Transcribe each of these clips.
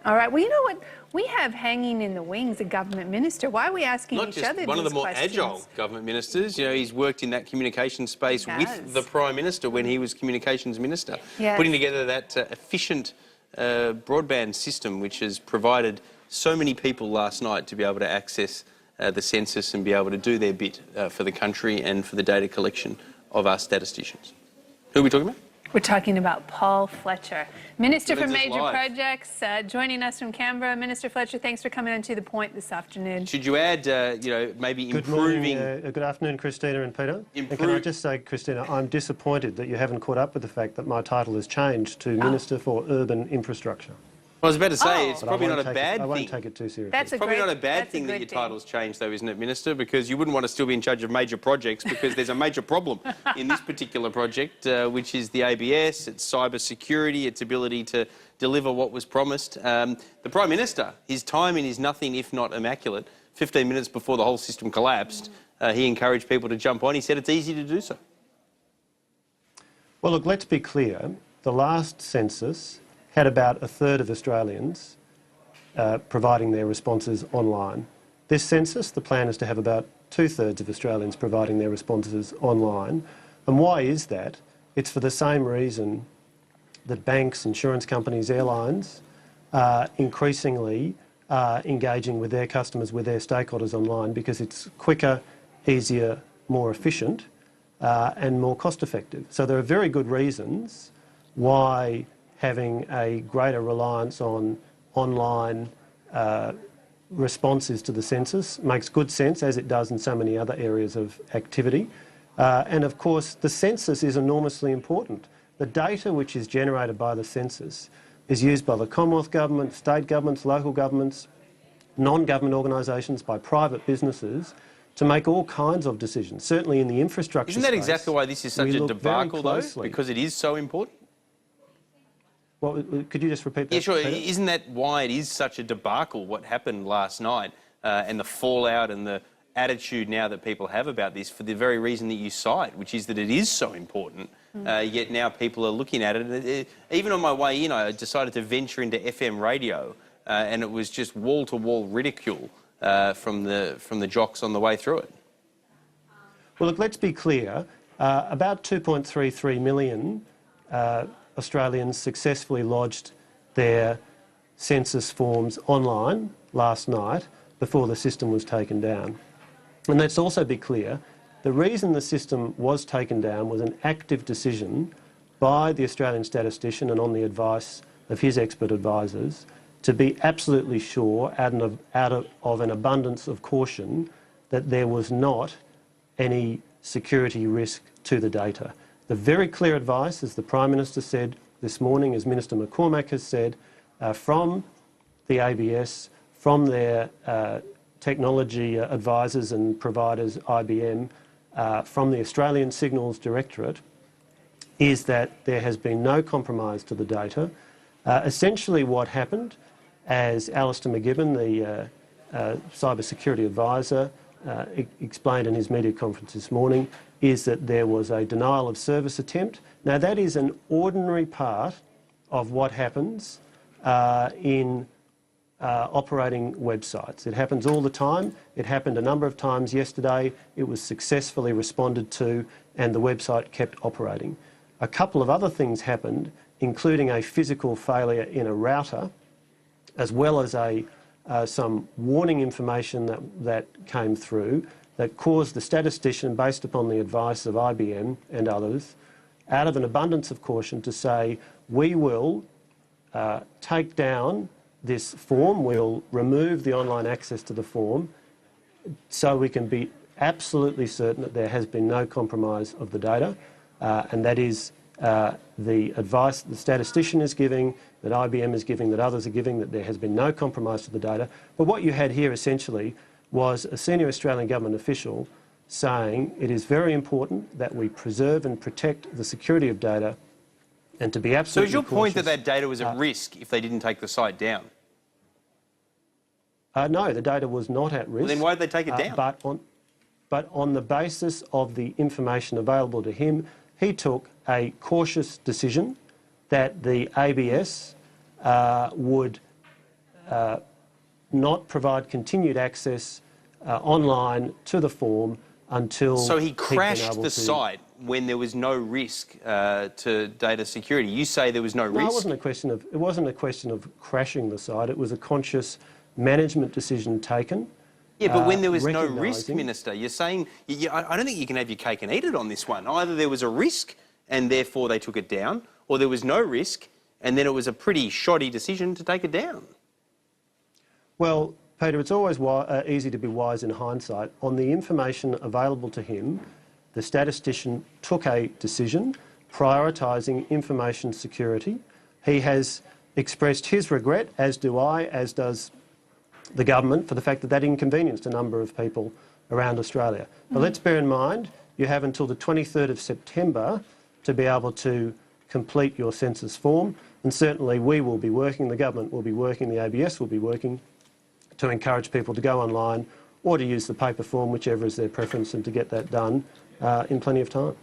All right. Well, you know what? We have hanging in the wings a government minister. Why are we asking Not each just other one of the these more questions? agile government ministers. You know, he's worked in that communication space with the Prime Minister when he was communications minister, putting together that efficient broadband system which has provided so many people last night to be able to access the census and be able to do their bit for the country and for the data collection of our statisticians. Who are we talking about? We're talking about Paul Fletcher, Minister for Major live. Projects, joining us from Canberra. Minister Fletcher, thanks for coming on To The Point this afternoon. Should you add, you know, maybe Good improving... morning, good afternoon, Christina and Peter. And can I just say, Christina, I'm disappointed that you haven't caught up with the fact that my title has changed to Minister for Urban Infrastructure. I was about to say, it's probably not a bad thing. I won't take it too seriously. It's probably not a bad thing that your title's changed, though, isn't it, Minister? Because you wouldn't want to still be in charge of major projects because there's a major problem in this particular project, which is the ABS, its cyber security, its ability to deliver what was promised. The Prime Minister, his timing is nothing if not immaculate. 15 minutes before the whole system collapsed, he encouraged people to jump on. He said it's easy to do so. Well, look, let's be clear. The last census had about a third of Australians providing their responses online. This census, the plan is to have about 2/3 of Australians providing their responses online. And why is that? It's for the same reason that banks, insurance companies, airlines are increasingly engaging with their customers, with their stakeholders online, because it's quicker, easier, more efficient and more cost effective. So there are very good reasons why having a greater reliance on online responses to the census makes good sense, as it does in so many other areas of activity. And of course, the census is enormously important. The data which is generated by the census is used by the Commonwealth Government, state governments, local governments, non-government organisations, by private businesses, to make all kinds of decisions, certainly in the infrastructure space. Isn't that exactly why this is such a debacle, though? Because it is so important? Well, could you just repeat that? Yeah, sure. Peter? Isn't that why it is such a debacle, what happened last night, and the fallout and the attitude now that people have about this, for the very reason that you cite, which is that it is so important, yet now people are looking at it. Even on my way in, I decided to venture into FM radio, and it was just wall-to-wall ridicule from the jocks on the way through it. Well, look, let's be clear. About 2.33 million Australians successfully lodged their census forms online last night before the system was taken down. And let's also be clear, the reason the system was taken down was an active decision by the Australian statistician and on the advice of his expert advisors to be absolutely sure, out of an abundance of caution, that there was not any security risk to the data. The very clear advice, as the Prime Minister said this morning, as Minister McCormack has said, from the ABS, from their technology advisors and providers, IBM, from the Australian Signals Directorate, is that there has been no compromise to the data. Essentially what happened, as Alistair McGibbon, the cyber security advisor, explained in his media conference this morning, is that there was a denial of service attempt. Now, that is an ordinary part of what happens in operating websites. It happens all the time. It happened a number of times yesterday. It was successfully responded to and the website kept operating. A couple of other things happened, including a physical failure in a router, as well as some warning information that came through that caused the statistician, based upon the advice of IBM and others, out of an abundance of caution, to say, we will take down this form, we'll remove the online access to the form, so we can be absolutely certain that there has been no compromise of the data, and that is the advice the statistician is giving, that IBM is giving, that others are giving, that there has been no compromise to the data. But what you had here essentially was a senior Australian government official saying it is very important that we preserve and protect the security of data, and to be absolutely So is your point cautious, that data was at risk if they didn't take the site down? No, the data was not at risk. Well, then why did they take it down? But on the basis of the information available to him, he took a cautious decision that the ABS would not provide continued access online to the form until... So he he'd been crashed able the to... site when there was no risk to data security. You say there was no risk? No, it wasn't a question of crashing the site. It was a conscious management decision taken. Yeah, but when there was no risk, recognising... Minister, you're saying... I don't think you can have your cake and eat it on this one. Either there was a risk and therefore they took it down, or there was no risk and then it was a pretty shoddy decision to take it down. Well, Peter, it's always easy to be wise in hindsight. On the information available to him, the statistician took a decision prioritising information security. He has expressed his regret, as do I, as does the government, for the fact that that inconvenienced a number of people around Australia. But let's bear in mind, you have until the 23rd of September to be able to complete your census form, and certainly we will be working, the government will be working, the ABS will be working to encourage people to go online or to use the paper form, whichever is their preference, and to get that done in plenty of time.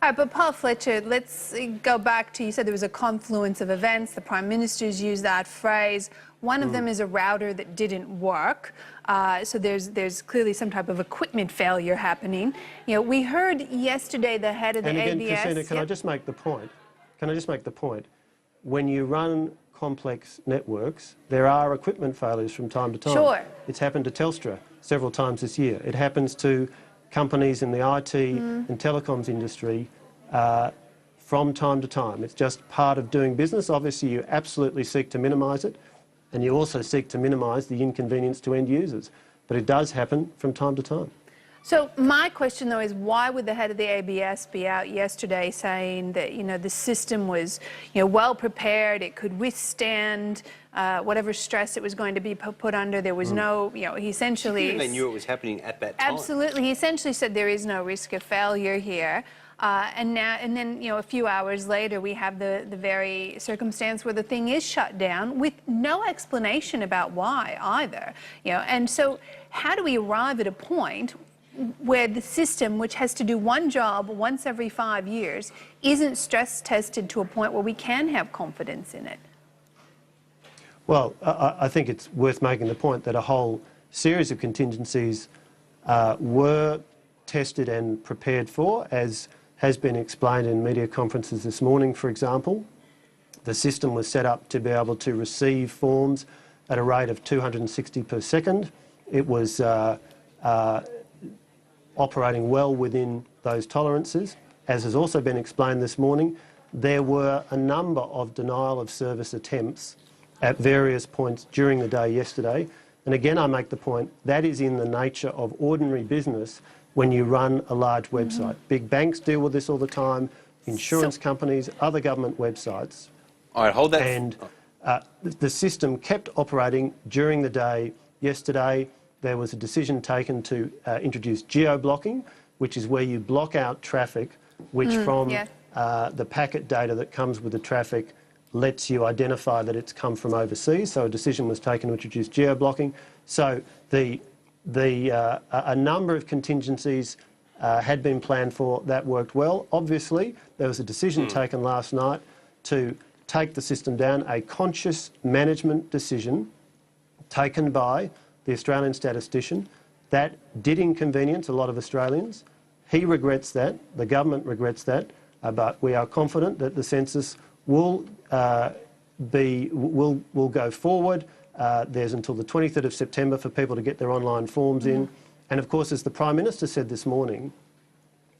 All right, but Paul Fletcher, let's go back to, you said there was a confluence of events. The Prime Minister's used that phrase. One of them is a router that didn't work. So there's clearly some type of equipment failure happening. You know, we heard yesterday the head of the ABS... And again, Christina, can I just make the point? Can I just make the point? When you run complex networks, there are equipment failures from time to time. Sure. It's happened to Telstra several times this year. It happens to companies in the IT and telecoms industry from time to time. It's just part of doing business. Obviously, you absolutely seek to minimise it, and you also seek to minimise the inconvenience to end users. But it does happen from time to time. So my question, though, is why would the head of the ABS be out yesterday saying that, you know, the system was, you know, well prepared, it could withstand whatever stress it was going to be put under? There was no, you know, he essentially... They knew it was happening at that time. Absolutely. He essentially said there is no risk of failure here. And then, you know, a few hours later, we have the very circumstance where the thing is shut down with no explanation about why either. You know, and so how do we arrive at a point where the system, which has to do one job once every 5 years, isn't stress tested to a point where we can have confidence in it? Well, I think it's worth making the point that a whole series of contingencies were tested and prepared for, as has been explained in media conferences this morning, for example. The system was set up to be able to receive forms at a rate of 260 per second. It was operating well within those tolerances. As has also been explained this morning, there were a number of denial of service attempts at various points during the day yesterday. And again, I make the point, that is in the nature of ordinary business when you run a large website. Big banks deal with this all the time, insurance companies, other government websites. All right, hold that. And the system kept operating during the day yesterday. There was a decision taken to introduce geo-blocking, which is where you block out traffic, which from the packet data that comes with the traffic lets you identify that it's come from overseas. So a decision was taken to introduce geo-blocking. So a number of contingencies had been planned for. That worked well. Obviously, there was a decision taken last night to take the system down, a conscious management decision taken by the Australian statistician. That did inconvenience a lot of Australians. He regrets that, the government regrets that, but we are confident that the census will go forward. There's until the 23rd of September for people to get their online forms in. And of course, as the Prime Minister said this morning,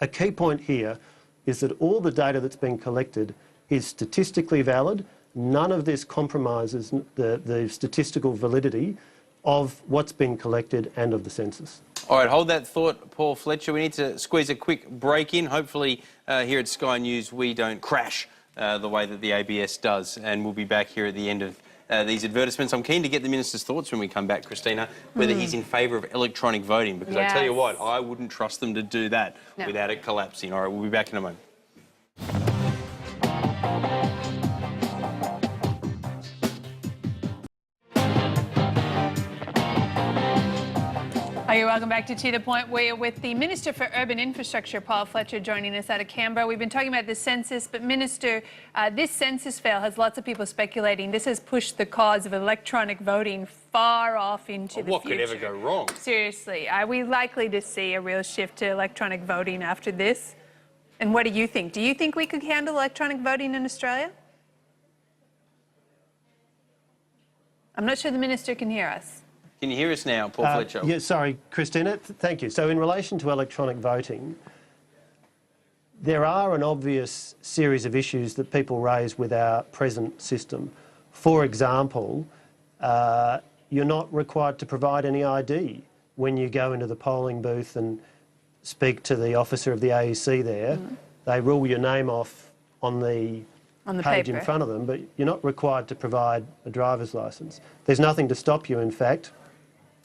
a key point here is that all the data that's been collected is statistically valid. None of this compromises the statistical validity of what's been collected and of the census. All right, hold that thought, Paul Fletcher. We need to squeeze a quick break in. Hopefully here at Sky News we don't crash the way that the ABS does, and we'll be back here at the end of these advertisements. I'm keen to get the Minister's thoughts when we come back, Christina, whether he's in favour of electronic voting, because I tell you what, I wouldn't trust them to do that without it collapsing. All right, we'll be back in a moment. You're welcome back to The Point. We're with the Minister for Urban Infrastructure, Paul Fletcher, joining us out of Canberra. We've been talking about the census, but Minister, this census fail has lots of people speculating this has pushed the cause of electronic voting far off into the future. What could ever go wrong? Seriously, are we likely to see a real shift to electronic voting after this? And what do you think? Do you think we could handle electronic voting in Australia? I'm not sure the Minister can hear us. Can you hear us now, Paul Fletcher? Yeah, sorry, Christina. Thank you. So in relation to electronic voting, there are an obvious series of issues that people raise with our present system. For example, you're not required to provide any ID when you go into the polling booth and speak to the officer of the AEC there. They rule your name off on the page paper in front of them, but you're not required to provide a driver's licence. There's nothing to stop you, in fact,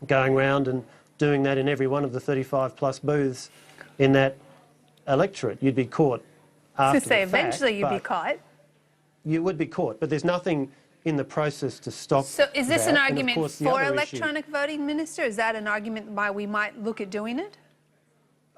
going round and doing that in every one of the 35 plus booths in that electorate. You'd be caught after the fact, eventually you'd be but caught. You would be caught, but there's nothing in the process to stop So is this that. an And of argument course, the for other issue- electronic voting, Minister? Is that an argument why we might look at doing it?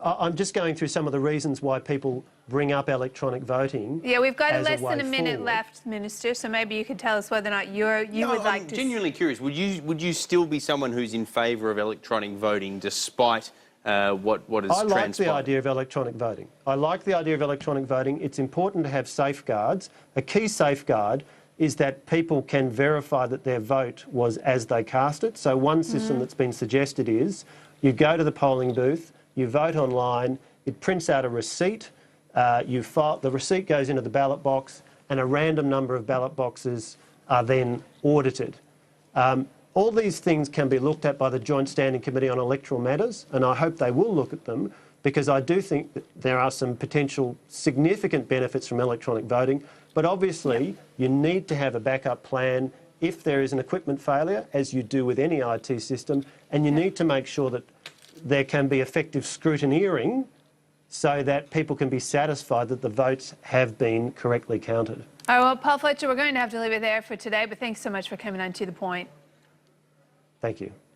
I'm just going through some of the reasons why people bring up electronic voting. Yeah, we've got as less way than a minute forward. left, Minister, so maybe you could tell us whether or not you No, would like I'm to... genuinely curious. Would you still be someone who's in favour of electronic voting despite what has I like transpired? the idea of electronic voting. I like the idea of electronic voting. It's important to have safeguards. A key safeguard is that people can verify that their vote was as they cast it. So one system that's been suggested is you go to the polling booth, you vote online, it prints out a receipt, the receipt goes into the ballot box, and a random number of ballot boxes are then audited. All these things can be looked at by the Joint Standing Committee on Electoral Matters, and I hope they will look at them, because I do think that there are some potential significant benefits from electronic voting. But obviously, you need to have a backup plan if there is an equipment failure, as you do with any IT system, and you need to make sure that there can be effective scrutineering so that people can be satisfied that the votes have been correctly counted. All right, well, Paul Fletcher, we're going to have to leave it there for today, but thanks so much for coming on To The Point. Thank you.